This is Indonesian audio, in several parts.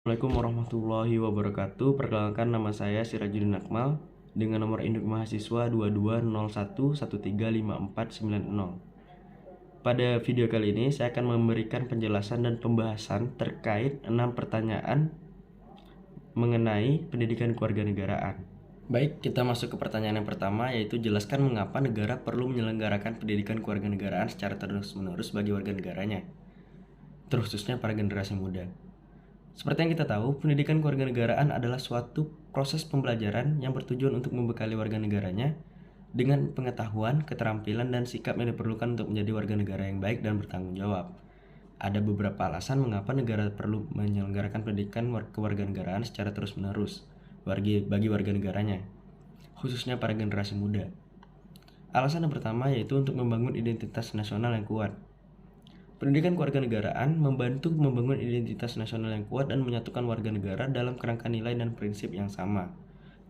Assalamualaikum warahmatullahi wabarakatuh. Perkenalkan, nama saya Sirajuddin Akmal dengan nomor induk mahasiswa 2201135490. Pada video kali ini saya akan memberikan penjelasan dan pembahasan terkait 6 pertanyaan mengenai pendidikan kewarganegaraan. Baik, kita masuk ke pertanyaan yang pertama, yaitu jelaskan mengapa negara perlu menyelenggarakan pendidikan kewarganegaraan secara terus-menerus bagi warga negaranya, terkhususnya para generasi muda. Seperti yang kita tahu, pendidikan kewarganegaraan adalah suatu proses pembelajaran yang bertujuan untuk membekali warga negaranya dengan pengetahuan, keterampilan, dan sikap yang diperlukan untuk menjadi warga negara yang baik dan bertanggung jawab. Ada beberapa alasan mengapa negara perlu menyelenggarakan pendidikan kewarganegaraan secara terus-menerus bagi warga negaranya, khususnya para generasi muda. Alasan yang pertama yaitu untuk membangun identitas nasional yang kuat. Pendidikan kewarganegaraan membantu membangun identitas nasional yang kuat dan menyatukan warga negara dalam kerangka nilai dan prinsip yang sama.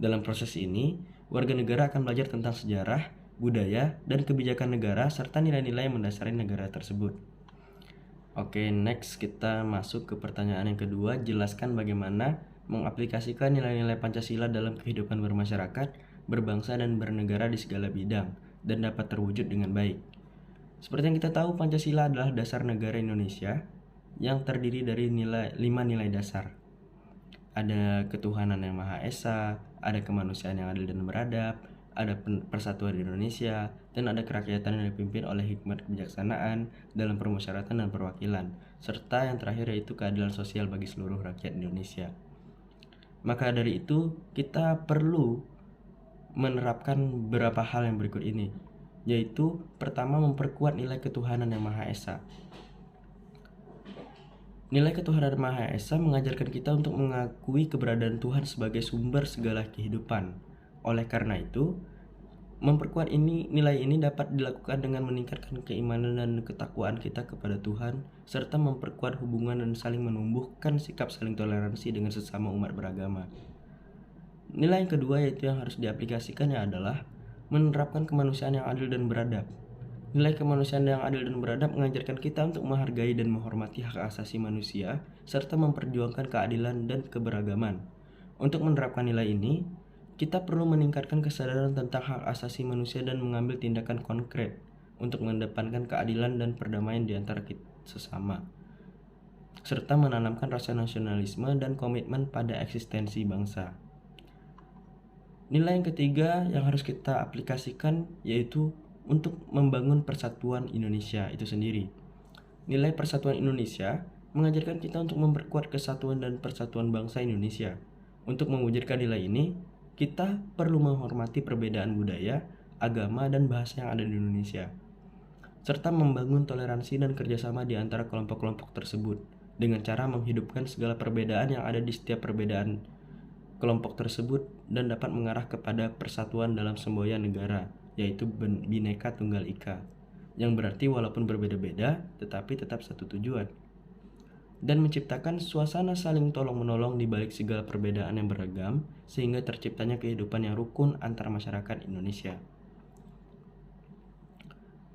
Dalam proses ini, warga negara akan belajar tentang sejarah, budaya, dan kebijakan negara serta nilai-nilai yang mendasari negara tersebut. Oke, next kita masuk ke pertanyaan yang kedua. Jelaskan bagaimana mengaplikasikan nilai-nilai Pancasila dalam kehidupan bermasyarakat, berbangsa, dan bernegara di segala bidang dan dapat terwujud dengan baik. Seperti yang kita tahu, Pancasila adalah dasar negara Indonesia yang terdiri dari 5 nilai dasar. Ada ketuhanan yang Maha Esa, ada kemanusiaan yang adil dan beradab, ada persatuan Indonesia, dan ada kerakyatan yang dipimpin oleh hikmat kebijaksanaan dalam permusyawaratan dan perwakilan, serta yang terakhir yaitu keadilan sosial bagi seluruh rakyat Indonesia. Maka dari itu, kita perlu menerapkan beberapa hal yang berikut ini, yaitu pertama, memperkuat nilai ketuhanan yang Maha Esa. Nilai ketuhanan Maha Esa mengajarkan kita untuk mengakui keberadaan Tuhan sebagai sumber segala kehidupan. Oleh karena itu, memperkuat nilai ini dapat dilakukan dengan meningkatkan keimanan dan ketakwaan kita kepada Tuhan, serta memperkuat hubungan dan saling menumbuhkan sikap saling toleransi dengan sesama umat beragama. Nilai yang kedua yaitu yang harus diaplikasikannya adalah menerapkan kemanusiaan yang adil dan beradab. Nilai kemanusiaan yang adil dan beradab mengajarkan kita untuk menghargai dan menghormati hak asasi manusia, serta memperjuangkan keadilan dan keberagaman. Untuk menerapkan nilai ini, kita perlu meningkatkan kesadaran tentang hak asasi manusia dan mengambil tindakan konkret untuk mengedepankan keadilan dan perdamaian di antara kita sesama, serta menanamkan rasa nasionalisme dan komitmen pada eksistensi bangsa. Nilai yang ketiga yang harus kita aplikasikan yaitu untuk membangun persatuan Indonesia itu sendiri. Nilai persatuan Indonesia mengajarkan kita untuk memperkuat kesatuan dan persatuan bangsa Indonesia. Untuk mewujudkan nilai ini, kita perlu menghormati perbedaan budaya, agama, dan bahasa yang ada di Indonesia, serta membangun toleransi dan kerjasama di antara kelompok-kelompok tersebut dengan cara menghidupkan segala perbedaan yang ada di setiap perbedaan kelompok tersebut dan dapat mengarah kepada persatuan dalam semboyan negara, yaitu Bhinneka Tunggal Ika, yang berarti walaupun berbeda-beda tetapi tetap satu tujuan, dan menciptakan suasana saling tolong-menolong di balik segala perbedaan yang beragam sehingga terciptanya kehidupan yang rukun antara masyarakat Indonesia.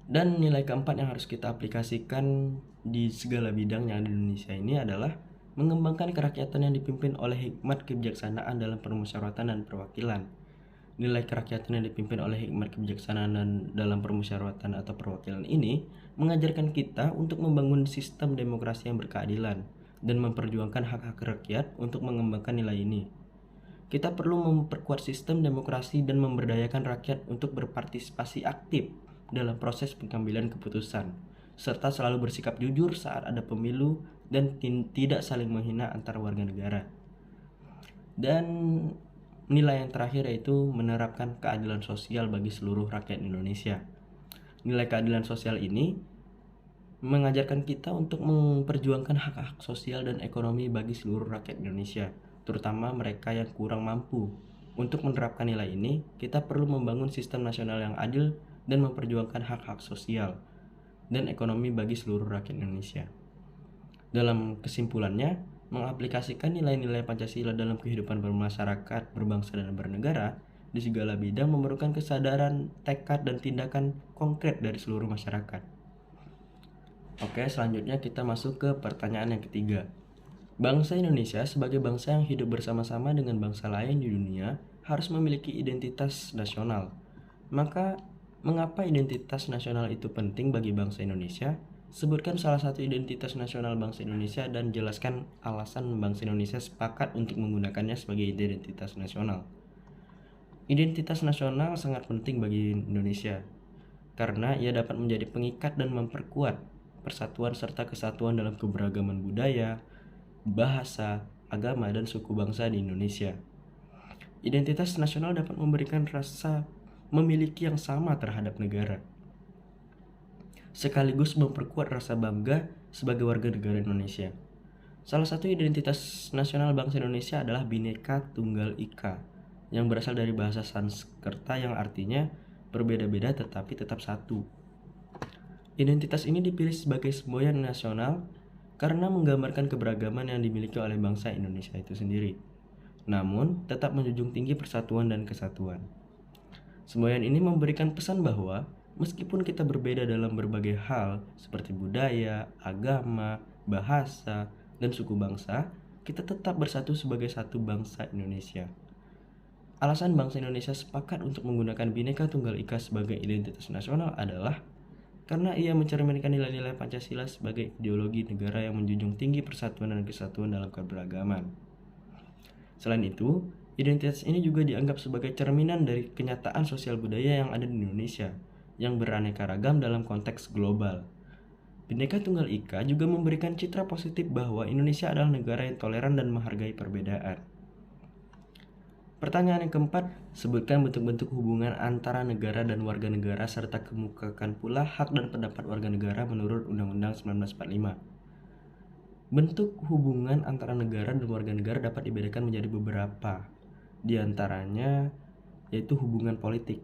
Dan nilai keempat yang harus kita aplikasikan di segala bidang yang ada di Indonesia ini adalah mengembangkan kerakyatan yang dipimpin oleh hikmat kebijaksanaan dalam permusyawaratan dan perwakilan. Nilai kerakyatan yang dipimpin oleh hikmat kebijaksanaan dan dalam permusyawaratan atau perwakilan ini mengajarkan kita untuk membangun sistem demokrasi yang berkeadilan dan memperjuangkan hak-hak rakyat untuk mengembangkan nilai ini. Kita perlu memperkuat sistem demokrasi dan memberdayakan rakyat untuk berpartisipasi aktif dalam proses pengambilan keputusan, serta selalu bersikap jujur saat ada pemilu dan tidak saling menghina antar warga negara. Dan nilai yang terakhir yaitu menerapkan keadilan sosial bagi seluruh rakyat Indonesia. Nilai keadilan sosial ini mengajarkan kita untuk memperjuangkan hak-hak sosial dan ekonomi bagi seluruh rakyat Indonesia, terutama mereka yang kurang mampu. Untuk menerapkan nilai ini, kita perlu membangun sistem nasional yang adil dan memperjuangkan hak-hak sosial dan ekonomi bagi seluruh rakyat Indonesia. Dalam kesimpulannya, mengaplikasikan nilai-nilai Pancasila dalam kehidupan bermasyarakat, berbangsa, dan bernegara di segala bidang memerlukan kesadaran, tekad, dan tindakan konkret dari seluruh masyarakat. Oke, selanjutnya kita masuk ke pertanyaan yang ketiga. Bangsa Indonesia sebagai bangsa yang hidup bersama-sama dengan bangsa lain di dunia harus memiliki identitas nasional. Maka, mengapa identitas nasional itu penting bagi bangsa Indonesia? Sebutkan salah satu identitas nasional bangsa Indonesia dan jelaskan alasan bangsa Indonesia sepakat untuk menggunakannya sebagai identitas nasional. Identitas nasional sangat penting bagi Indonesia karena ia dapat menjadi pengikat dan memperkuat persatuan serta kesatuan dalam keberagaman budaya, bahasa, agama, dan suku bangsa di Indonesia. Identitas nasional dapat memberikan rasa memiliki yang sama terhadap negara, sekaligus memperkuat rasa bangga sebagai warga negara Indonesia. Salah satu identitas nasional bangsa Indonesia adalah Bhinneka Tunggal Ika, yang berasal dari bahasa Sanskerta yang artinya berbeda-beda tetapi tetap satu. Identitas ini dipilih sebagai semboyan nasional karena menggambarkan keberagaman yang dimiliki oleh bangsa Indonesia itu sendiri, namun tetap menjunjung tinggi persatuan dan kesatuan. Semboyan ini memberikan pesan bahwa meskipun kita berbeda dalam berbagai hal seperti budaya, agama, bahasa, dan suku bangsa, kita tetap bersatu sebagai satu bangsa Indonesia. Alasan bangsa Indonesia sepakat untuk menggunakan Bhinneka Tunggal Ika sebagai identitas nasional adalah karena ia mencerminkan nilai-nilai Pancasila sebagai ideologi negara yang menjunjung tinggi persatuan dan kesatuan dalam keberagaman. Selain itu, identitas ini juga dianggap sebagai cerminan dari kenyataan sosial budaya yang ada di Indonesia, yang beraneka ragam dalam konteks global. Bhinneka Tunggal Ika juga memberikan citra positif bahwa Indonesia adalah negara yang toleran dan menghargai perbedaan. Pertanyaan yang keempat, sebutkan bentuk-bentuk hubungan antara negara dan warga negara serta kemukakan pula hak dan pendapat warga negara menurut Undang-Undang 1945. Bentuk hubungan antara negara dan warga negara dapat dibedakan menjadi beberapa. Di antaranya yaitu hubungan politik,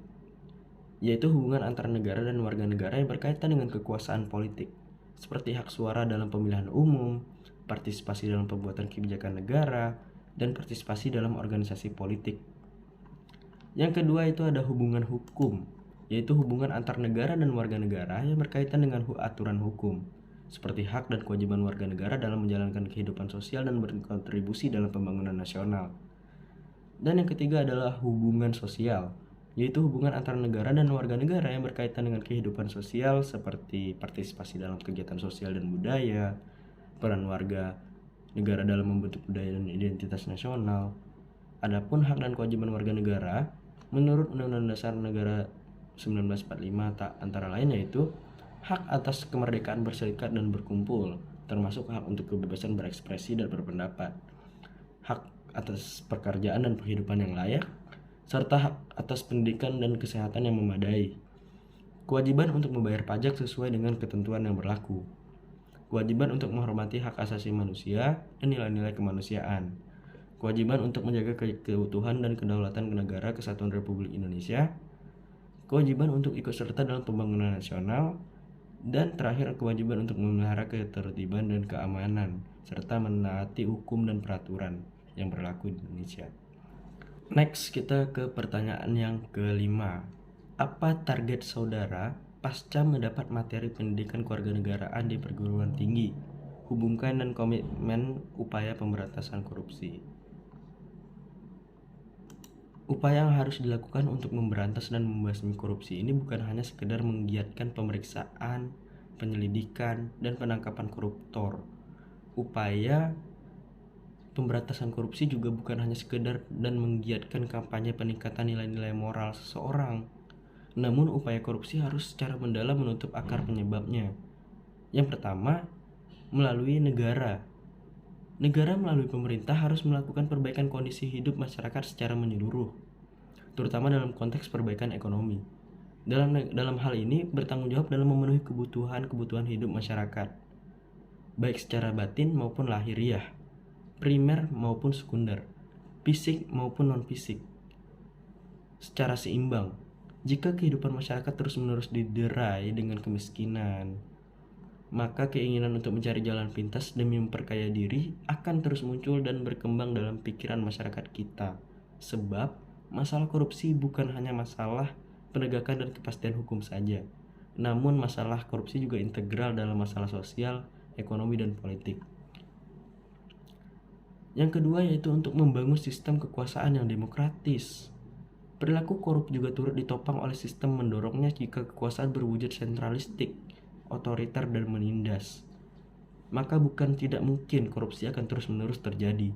yaitu hubungan antara negara dan warga negara yang berkaitan dengan kekuasaan politik, seperti hak suara dalam pemilihan umum, partisipasi dalam pembuatan kebijakan negara, dan partisipasi dalam organisasi politik. Yang kedua itu ada hubungan hukum, yaitu hubungan antar negara dan warga negara yang berkaitan dengan aturan hukum, seperti hak dan kewajiban warga negara dalam menjalankan kehidupan sosial dan berkontribusi dalam pembangunan nasional. Dan yang ketiga adalah hubungan sosial, yaitu hubungan antara negara dan warga negara yang berkaitan dengan kehidupan sosial seperti partisipasi dalam kegiatan sosial dan budaya, peran warga negara dalam membentuk budaya dan identitas nasional. Adapun hak dan kewajiban warga negara menurut Undang-Undang Dasar Negara 1945 tak antara lain yaitu hak atas kemerdekaan berserikat dan berkumpul, termasuk hak untuk kebebasan berekspresi dan berpendapat, hak atas pekerjaan dan penghidupan yang layak, serta hak atas pendidikan dan kesehatan yang memadai. Kewajiban untuk membayar pajak sesuai dengan ketentuan yang berlaku. Kewajiban untuk menghormati hak asasi manusia dan nilai-nilai kemanusiaan. Kewajiban untuk menjaga keutuhan dan kedaulatan negara Kesatuan Republik Indonesia. Kewajiban untuk ikut serta dalam pembangunan nasional. Dan terakhir kewajiban untuk memelihara ketertiban dan keamanan serta menaati hukum dan peraturan yang berlaku di Indonesia. Next, kita ke pertanyaan yang kelima. Apa target saudara pasca mendapat materi pendidikan kewarganegaraan di perguruan tinggi? Hubungkan dan komitmen upaya pemberantasan korupsi. Upaya yang harus dilakukan untuk memberantas dan membasmi korupsi ini bukan hanya sekedar menggiatkan pemeriksaan, penyelidikan, dan penangkapan koruptor. Upaya pemberantasan korupsi juga bukan hanya sekedar dan menggiatkan kampanye peningkatan nilai-nilai moral seseorang. Namun upaya korupsi harus secara mendalam menutup akar penyebabnya. Yang pertama, melalui negara. Negara melalui pemerintah harus melakukan perbaikan kondisi hidup masyarakat secara menyeluruh, terutama dalam konteks perbaikan ekonomi. Dalam hal ini bertanggung jawab dalam memenuhi kebutuhan hidup masyarakat, baik secara batin maupun lahiriah, primer maupun sekunder, fisik maupun non-fisik, secara seimbang. Jika kehidupan masyarakat terus-menerus diderai dengan kemiskinan, maka keinginan untuk mencari jalan pintas demi memperkaya diri akan terus muncul dan berkembang dalam pikiran masyarakat kita. Sebab masalah korupsi bukan hanya masalah penegakan dan kepastian hukum saja, namun masalah korupsi juga integral dalam masalah sosial, ekonomi, dan politik. Yang kedua yaitu untuk membangun sistem kekuasaan yang demokratis. Perilaku korup juga turut ditopang oleh sistem mendorongnya jika kekuasaan berwujud sentralistik, otoriter, dan menindas. Maka bukan tidak mungkin korupsi akan terus-menerus terjadi.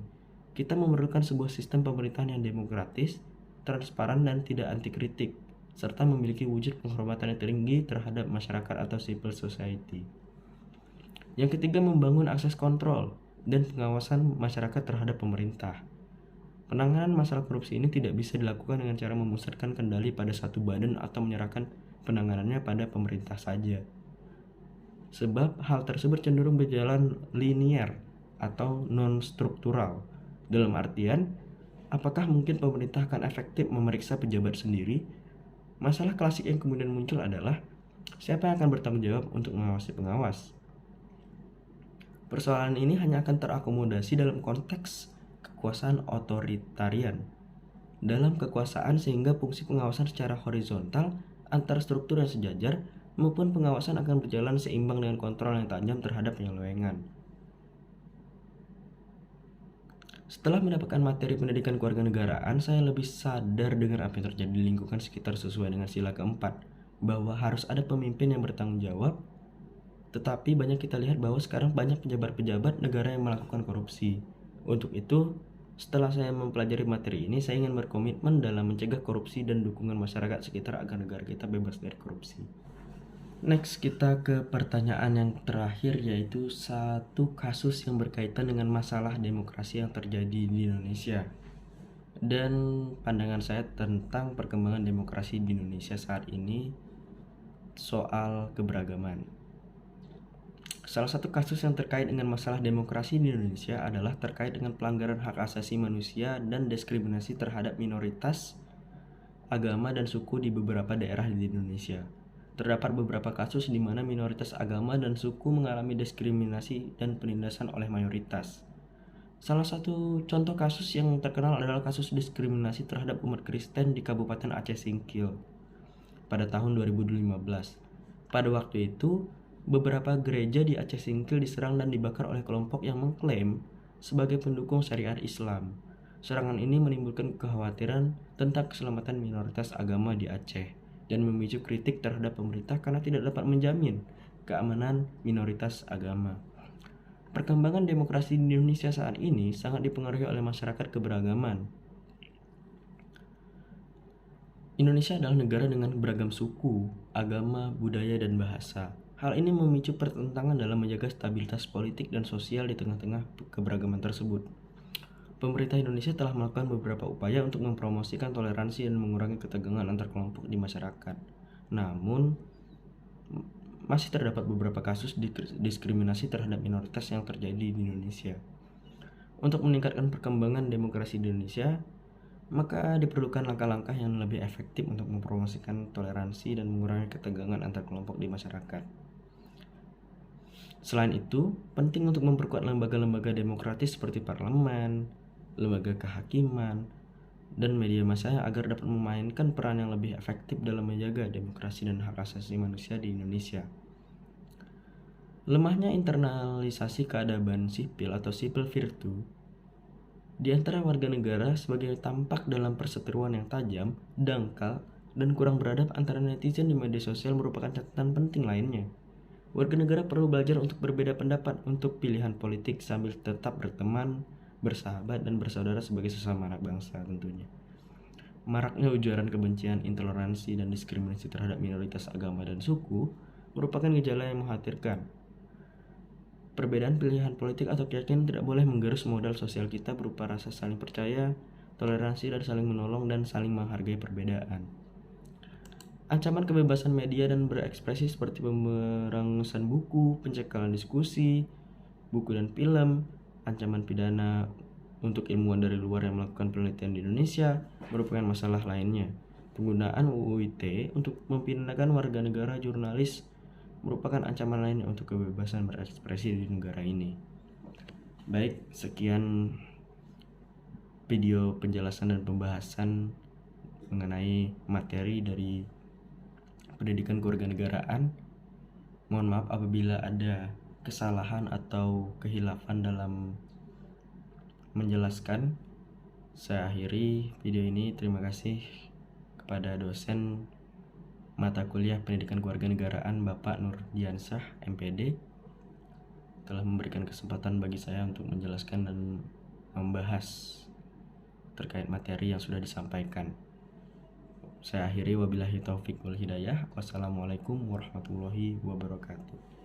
Kita memerlukan sebuah sistem pemerintahan yang demokratis, transparan, dan tidak anti kritik, serta memiliki wujud penghormatan yang tinggi terhadap masyarakat atau civil society. Yang ketiga, membangun akses kontrol dan pengawasan masyarakat terhadap pemerintah. Penanganan masalah korupsi ini tidak bisa dilakukan dengan cara memusatkan kendali pada satu badan atau menyerahkan penanganannya pada pemerintah saja. Sebab hal tersebut cenderung berjalan linear atau non-struktural. Dalam artian, apakah mungkin pemerintah akan efektif memeriksa pejabat sendiri? Masalah klasik yang kemudian muncul adalah siapa yang akan bertanggung jawab untuk mengawasi pengawas? Persoalan ini hanya akan terakomodasi dalam konteks kekuasaan otoritarian. Dalam kekuasaan sehingga fungsi pengawasan secara horizontal antar struktur yang sejajar maupun pengawasan akan berjalan seimbang dengan kontrol yang tajam terhadap penyelewengan. Setelah mendapatkan materi pendidikan kewarganegaraan, saya lebih sadar dengan apa yang terjadi di lingkungan sekitar sesuai dengan sila keempat, bahwa harus ada pemimpin yang bertanggung jawab. Tetapi banyak kita lihat bahwa sekarang banyak pejabat-pejabat negara yang melakukan korupsi. Untuk itu, setelah saya mempelajari materi ini, saya ingin berkomitmen dalam mencegah korupsi dan dukungan masyarakat sekitar agar negara kita bebas dari korupsi. Next, kita ke pertanyaan yang terakhir, yaitu satu kasus yang berkaitan dengan masalah demokrasi yang terjadi di Indonesia dan pandangan saya tentang perkembangan demokrasi di Indonesia saat ini soal keberagaman. Salah satu kasus yang terkait dengan masalah demokrasi di Indonesia adalah terkait dengan pelanggaran hak asasi manusia dan diskriminasi terhadap minoritas, agama, dan suku di beberapa daerah di Indonesia. Terdapat beberapa kasus di mana minoritas agama dan suku mengalami diskriminasi dan penindasan oleh mayoritas. Salah satu contoh kasus yang terkenal adalah kasus diskriminasi terhadap umat Kristen di Kabupaten Aceh Singkil pada tahun 2015. Pada waktu itu, beberapa gereja di Aceh Singkil diserang dan dibakar oleh kelompok yang mengklaim sebagai pendukung syariat Islam. Serangan ini menimbulkan kekhawatiran tentang keselamatan minoritas agama di Aceh dan memicu kritik terhadap pemerintah karena tidak dapat menjamin keamanan minoritas agama. Perkembangan demokrasi di Indonesia saat ini sangat dipengaruhi oleh masyarakat keberagaman. Indonesia adalah negara dengan beragam suku, agama, budaya, dan bahasa. Hal ini memicu pertentangan dalam menjaga stabilitas politik dan sosial di tengah-tengah keberagaman tersebut. Pemerintah Indonesia telah melakukan beberapa upaya untuk mempromosikan toleransi dan mengurangi ketegangan antar kelompok di masyarakat. Namun, masih terdapat beberapa kasus diskriminasi terhadap minoritas yang terjadi di Indonesia. Untuk meningkatkan perkembangan demokrasi di Indonesia, maka diperlukan langkah-langkah yang lebih efektif untuk mempromosikan toleransi dan mengurangi ketegangan antar kelompok di masyarakat. Selain itu, penting untuk memperkuat lembaga-lembaga demokratis seperti parlemen, lembaga kehakiman, dan media massa agar dapat memainkan peran yang lebih efektif dalam menjaga demokrasi dan hak asasi manusia di Indonesia. Lemahnya internalisasi keadaban sipil atau civil virtue di antara warga negara sebagai tampak dalam perseteruan yang tajam, dangkal, dan kurang beradab antara netizen di media sosial merupakan catatan penting lainnya. Warga negara perlu belajar untuk berbeda pendapat untuk pilihan politik sambil tetap berteman, bersahabat, dan bersaudara sebagai sesama anak bangsa tentunya. Maraknya ujaran kebencian, intoleransi, dan diskriminasi terhadap minoritas agama dan suku merupakan gejala yang mengkhawatirkan. Perbedaan pilihan politik atau keyakinan tidak boleh menggerus modal sosial kita berupa rasa saling percaya, toleransi, dan saling menolong dan saling menghargai perbedaan. Ancaman kebebasan media dan berekspresi seperti pemberangusan buku, pencekalan diskusi, buku dan film, ancaman pidana untuk ilmuwan dari luar yang melakukan penelitian di Indonesia merupakan masalah lainnya. Penggunaan UU ITE untuk memindahkan warga negara jurnalis merupakan ancaman lainnya untuk kebebasan berekspresi di negara ini. Baik, sekian video penjelasan dan pembahasan mengenai materi dari pendidikan kewarganegaraan. Mohon maaf apabila ada kesalahan atau kehilafan dalam menjelaskan. Saya akhiri video ini. Terima kasih kepada dosen mata kuliah Pendidikan Kewarganegaraan Bapak Nurdiansyah MPD telah memberikan kesempatan bagi saya untuk menjelaskan dan membahas terkait materi yang sudah disampaikan. Saya akhiri, wabillahi taufik wal hidayah. Wassalamualaikum warahmatullahi wabarakatuh.